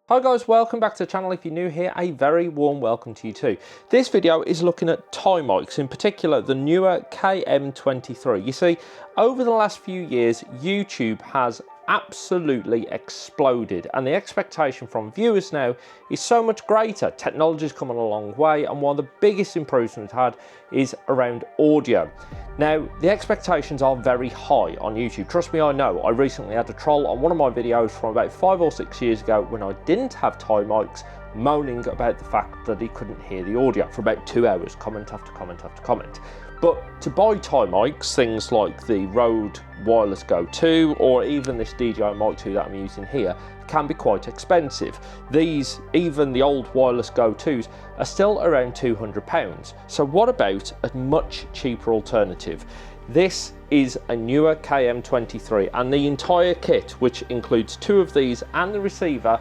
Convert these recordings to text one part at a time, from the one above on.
Hi guys, welcome back to the channel. If you're new here, a very warm welcome to you too. This video is looking at tie mics, in particular the Neewer KM23. You see, over the last few years, YouTube has absolutely exploded, and the expectation from viewers now is so much greater. Technology's come a long way, and one of the biggest improvements we've had is around audio. Now, the expectations are very high on YouTube. Trust me, I know. I recently had a troll on one of my videos from about 5 or 6 years ago when I didn't have tie mics, moaning about the fact that he couldn't hear the audio for about 2 hours, comment after comment after comment. But to buy tie mics, things like the Rode Wireless Go 2 or even this DJI Mic 2 that I'm using here, can be quite expensive. These, even the old Wireless Go 2s, are still around £200. So what about a much cheaper alternative? This is a Neewer KM23, and the entire kit, which includes 2 of these and the receiver,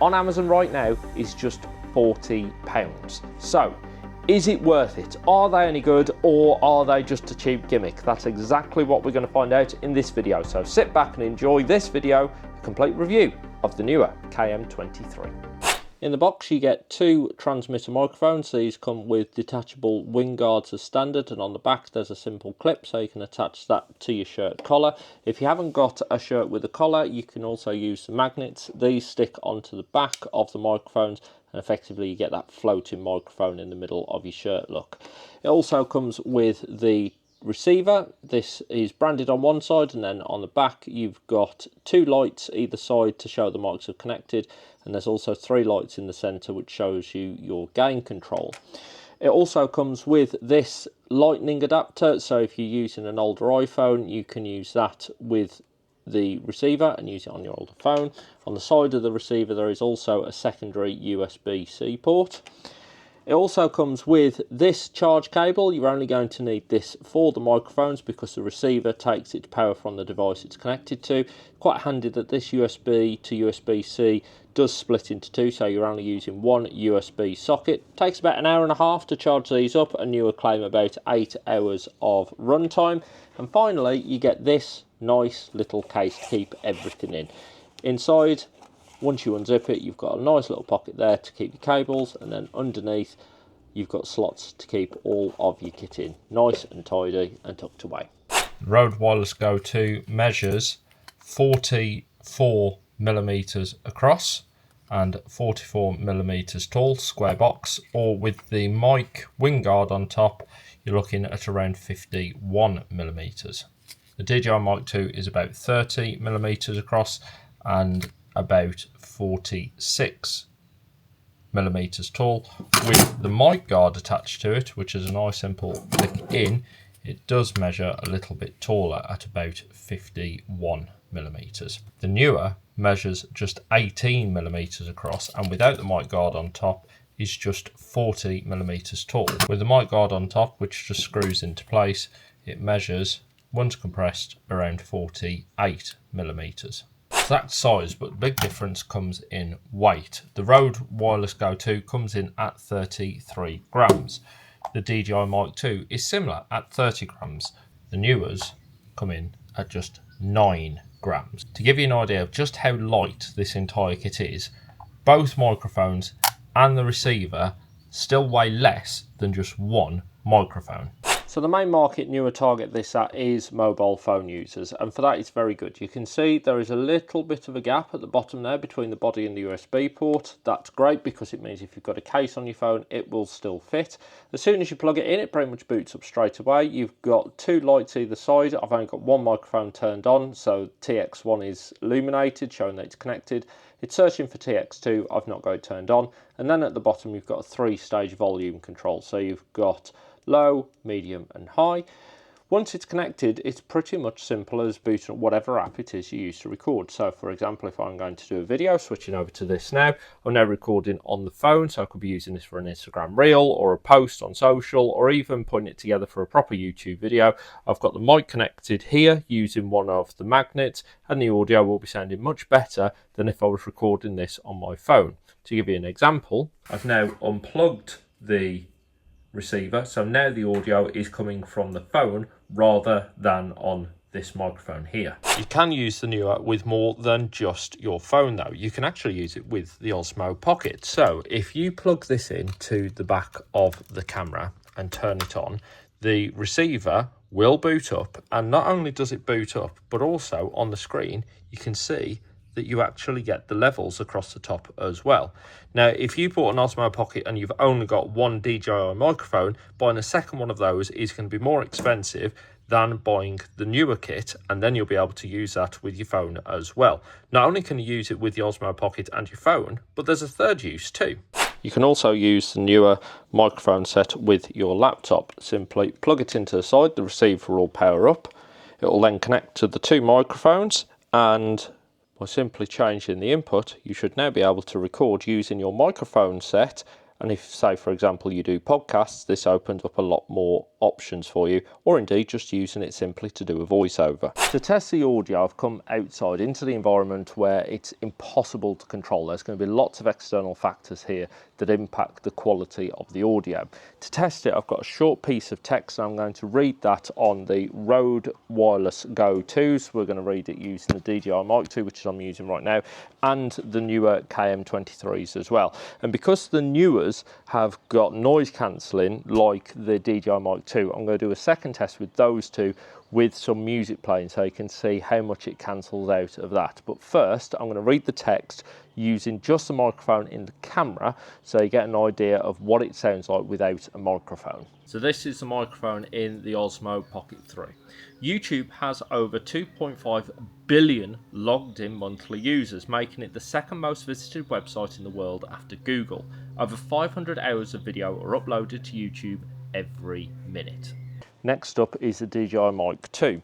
on Amazon right now is just £40. So, is it worth it? Are they any good, or are they just a cheap gimmick? That's exactly what we're going to find out in this video. So sit back and enjoy this video, a complete review of the Neewer KM23. In the box you get 2 transmitter microphones. These come with detachable wing guards as standard, and on the back there's a simple clip so you can attach that to your shirt collar. If you haven't got a shirt with a collar, you can also use the magnets. These stick onto the back of the microphones, and effectively you get that floating microphone in the middle of your shirt look. It also comes with the receiver. This is branded on one side, and then on the back you've got 2 lights either side to show the mics are connected, and there's also 3 lights in the center which shows you your gain control. It also comes with this lightning adapter, so if you're using an older iPhone you can use that with the receiver and use it on your older phone. On the side of the receiver there is also a secondary USB-C port. It also comes with this charge cable. You're only going to need this for the microphones because the receiver takes its power from the device it's connected to. Quite handy that this USB to USB-C does split into 2, so you're only using one USB socket. Takes about an hour and a half to charge these up, and you will claim about 8 hours of runtime. And finally, you get this nice little case to keep everything in. Inside, once you unzip it, you've got a nice little pocket there to keep your cables, and then underneath you've got slots to keep all of your kit in. Nice and tidy and tucked away. Rode Wireless Go 2 measures 44mm across and 44mm tall, square box, or with the mic wing guard on top you're looking at around 51mm. The DJI Mic 2 is about 30mm across and about 46mm tall. With the mic guard attached to it, which is a nice simple click in, it does measure a little bit taller at about 51mm. The Neewer measures just 18mm across, and without the mic guard on top is just 40mm tall. With the mic guard on top, which just screws into place, it measures, once compressed, around 48mm. Exact size, but the big difference comes in weight. The Rode Wireless Go 2 comes in at 33 grams. The DJI Mic 2 is similar at 30 grams. The Neewers come in at just 9 grams. To give you an idea of just how light this entire kit is, both microphones and the receiver still weigh less than just one microphone. So the main market Neewer target this at is mobile phone users, and for that it's very good. You can see there is a little bit of a gap at the bottom there between the body and the USB port. That's great because it means if you've got a case on your phone it will still fit. As soon as you plug it in, it pretty much boots up straight away. You've got 2 lights either side. I've only got one microphone turned on, so TX1 is illuminated, showing that it's connected. It's searching for TX2, I've not got it turned on. And then at the bottom you've got a 3-stage volume control, so you've got low, medium and high. Once it's connected, it's pretty much simple as booting up whatever app it is you use to record. So for example, if I'm going to do a video, switching over to this now, I'm now recording on the phone, so I could be using this for an Instagram reel or a post on social, or even putting it together for a proper YouTube video. I've got the mic connected here using one of the magnets, and the audio will be sounding much better than if I was recording this on my phone. To give you an example, I've now unplugged the receiver, so now the audio is coming from the phone rather than on this microphone here. You can use the Neewer with more than just your phone though. You can actually use it with the Osmo Pocket. So if you plug this into the back of the camera and turn it on, the receiver will boot up, and not only does it boot up, but also on the screen you can see that you actually get the levels across the top as well. Now, if you bought an Osmo Pocket and you've only got one DJI microphone, buying a second one of those is going to be more expensive than buying the Neewer kit, and then you'll be able to use that with your phone as well. Not only can you use it with the Osmo Pocket and your phone, but there's a third use too. You can also use the Neewer microphone set with your laptop. Simply plug it into the side, the receiver will power up. It will then connect to the two microphones, and by simply changing the input, you should now be able to record using your microphone set. And if, say, for example, you do podcasts, this opens up a lot more options for you, or indeed just using it simply to do a voiceover. To test the audio, I've come outside into the environment where it's impossible to control. There's going to be lots of external factors here that impact the quality of the audio. To test it, I've got a short piece of text, and I'm going to read that on the Rode Wireless Go 2s. We're going to read it using the DJI Mic 2, which I'm using right now, and the Neewer KM23s as well. And because the Neewers have got noise cancelling like the DJI Mic 2, I'm going to do a second test with those two with some music playing so you can see how much it cancels out of that. But first, I'm going to read the text using just the microphone in the camera so you get an idea of what it sounds like without a microphone. So this is the microphone in the Osmo Pocket 3. YouTube has over 2.5 billion logged in monthly users, making it the second most visited website in the world after Google. Over 500 hours of video are uploaded to YouTube every minute. Next up is the DJI Mic 2.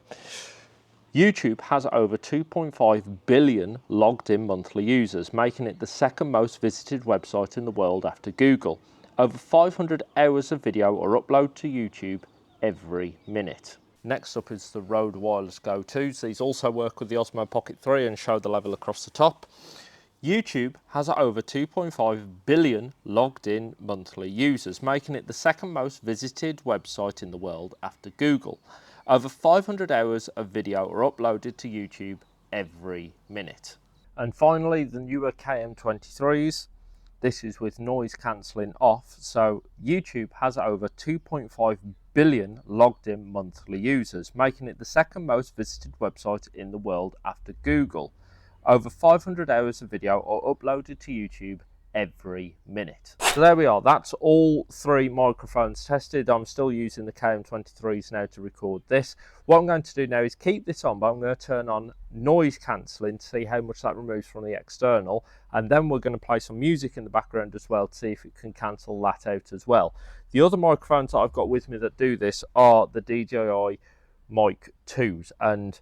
YouTube has over 2.5 billion logged in monthly users, making it the second most visited website in the world after Google. Over 500 hours of video are uploaded to YouTube every minute. Next up is the Rode Wireless Go 2s. These also work with the Osmo Pocket 3 and show the level across the top. YouTube has over 2.5 billion logged in monthly users, making it the second most visited website in the world after Google. Over 500 hours of video are uploaded to YouTube every minute. And finally, the Neewer KM23s. This is with noise cancelling off. So YouTube has over 2.5 billion logged in monthly users, making it the second most visited website in the world after Google. Over 500 hours of video are uploaded to YouTube every minute. So there we are, that's all three microphones tested. I'm still using the KM23s now to record this. What I'm going to do now is keep this on, but I'm going to turn on noise cancelling to see how much that removes from the external, and then we're going to play some music in the background as well to see if it can cancel that out as well. The other microphones that I've got with me that do this are the DJI Mic 2s, and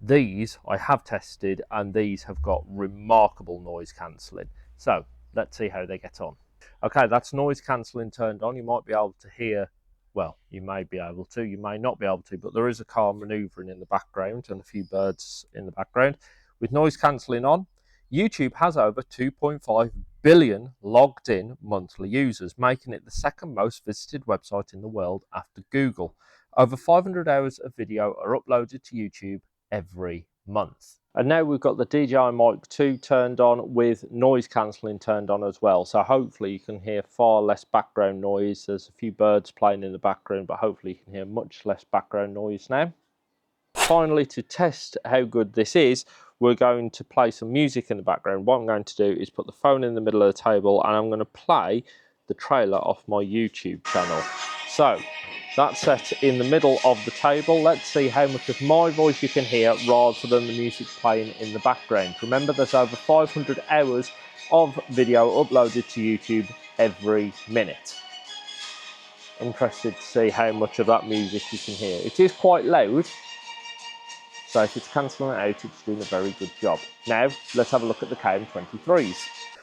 these I have tested, and these have got remarkable noise cancelling. So let's see how they get on. Okay, that's noise cancelling turned on. You might be able to hear, well, you may be able to, you may not be able to, but there is a car manoeuvring in the background and a few birds in the background. With noise cancelling on, YouTube has over 2.5 billion logged in monthly users, making it the second most visited website in the world after Google. Over 500 hours of video are uploaded to YouTube every month. And now we've got the DJI Mic 2 turned on with noise cancelling turned on as well. So hopefully you can hear far less background noise. There's a few birds playing in the background, but hopefully you can hear much less background noise now. Finally, to test how good this is, we're going to play some music in the background. What I'm going to do is put the phone in the middle of the table, and I'm going to play the trailer off my YouTube channel. So that's set in the middle of the table. Let's see how much of my voice you can hear rather than the music playing in the background. Remember, there's over 500 hours of video uploaded to YouTube every minute. Interested to see how much of that music you can hear. It is quite loud, so if it's cancelling it out, it's doing a very good job. Now, let's have a look at the KM23s.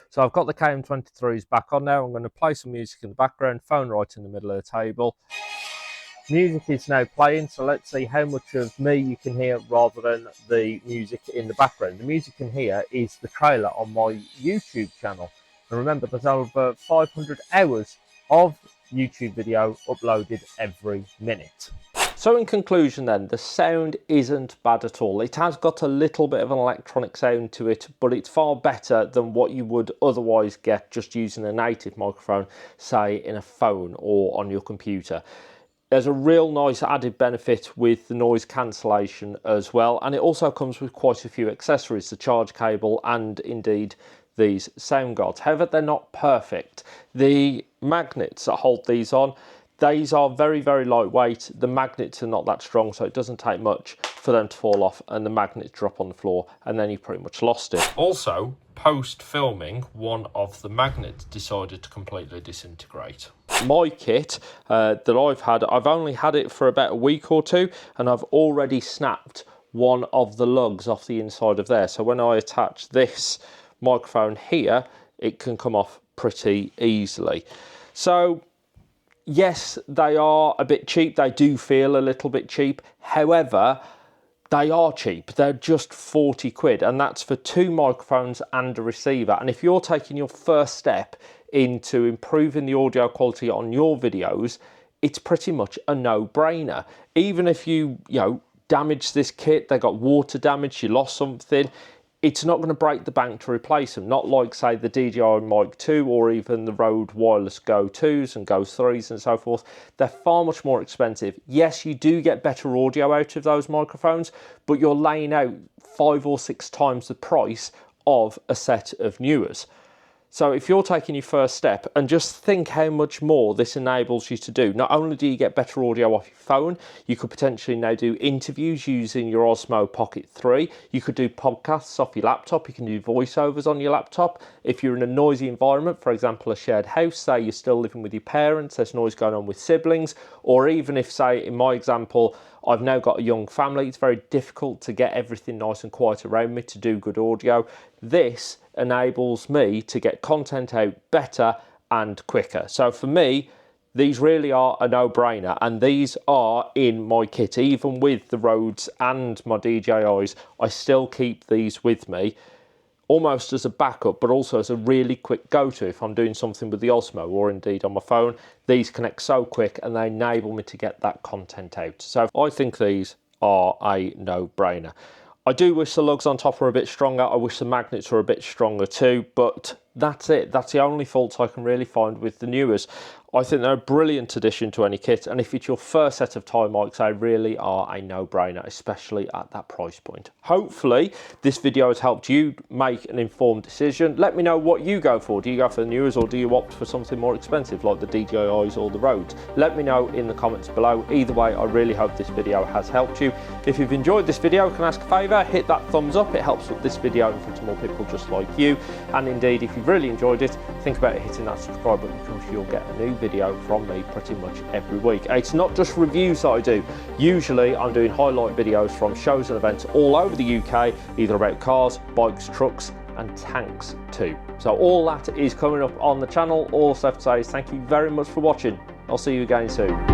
So I've got the KM23s back on now. I'm going to play some music in the background, phone right in the middle of the table. Music is now playing, so let's see how much of me you can hear rather than the music in the background. The music you can hear is the trailer on my YouTube channel. And remember, there's over 500 hours of YouTube video uploaded every minute. So in conclusion then, the sound isn't bad at all. It has got a little bit of an electronic sound to it, but it's far better than what you would otherwise get just using a native microphone, say in a phone or on your computer. There's a real nice added benefit with the noise cancellation as well, and it also comes with quite a few accessories, the charge cable and indeed these sound guards. However, they're not perfect. The magnets that hold these on, these are very, very lightweight. The magnets are not that strong, so it doesn't take much for them to fall off and the magnets drop on the floor, and then you've pretty much lost it. Also, post-filming, one of the magnets decided to completely disintegrate. My kit that I've had, I've only had it for about a week or two, and I've already snapped one of the lugs off the inside of there. So when I attach this microphone here, it can come off pretty easily. So yes, they are a bit cheap. They do feel a little bit cheap. However, they are cheap. They're just 40 quid, and that's for 2 microphones and a receiver. And if you're taking your first step into improving the audio quality on your videos, it's pretty much a no-brainer. Even if you damage this kit, they got water damage, you lost something, it's not going to break the bank to replace them. Not like, say, the DJI Mic 2 or even the Rode Wireless Go 2s and Go 3s and so forth. They're far much more expensive. Yes, you do get better audio out of those microphones, but you're laying out 5 or 6 times the price of a set of Neewers. So if you're taking your first step, and just think how much more this enables you to do. Not only do you get better audio off your phone, you could potentially now do interviews using your Osmo Pocket 3. You could do podcasts off your laptop. You can do voiceovers on your laptop. If you're in a noisy environment, for example, a shared house, say you're still living with your parents, there's noise going on with siblings, or even if, say, in my example, I've now got a young family, it's very difficult to get everything nice and quiet around me to do good audio. This enables me to get content out better and quicker. So for me, these really are a no-brainer, and these are in my kit. Even with the Rodes and my DJIs, I still keep these with me, almost as a backup, but also as a really quick go-to if I'm doing something with the Osmo or indeed on my phone. These connect so quick and they enable me to get that content out. So I think these are a no-brainer. I do wish the lugs on top were a bit stronger. I wish the magnets were a bit stronger too, but that's it. That's the only faults I can really find with the Neewers. I think they're a brilliant addition to any kit, and if it's your first set of Thai mics, they really are a no-brainer, especially at that price point. Hopefully, this video has helped you make an informed decision. Let me know what you go for. Do you go for the Neewers, or do you opt for something more expensive like the DJIs or the Rodes? Let me know in the comments below. Either way, I really hope this video has helped you. If you've enjoyed this video, can I ask a favour? Hit that thumbs up. It helps with this video in front of more people just like you. And indeed, if you've really enjoyed it, think about hitting that subscribe button, because you'll get a new video from me pretty much every week. It's not just reviews that I do. Usually I'm doing highlight videos from shows and events all over the UK, either about cars, bikes, trucks and tanks too. So all that is coming up on the channel. All I have to say is thank you very much for watching. I'll see you again soon.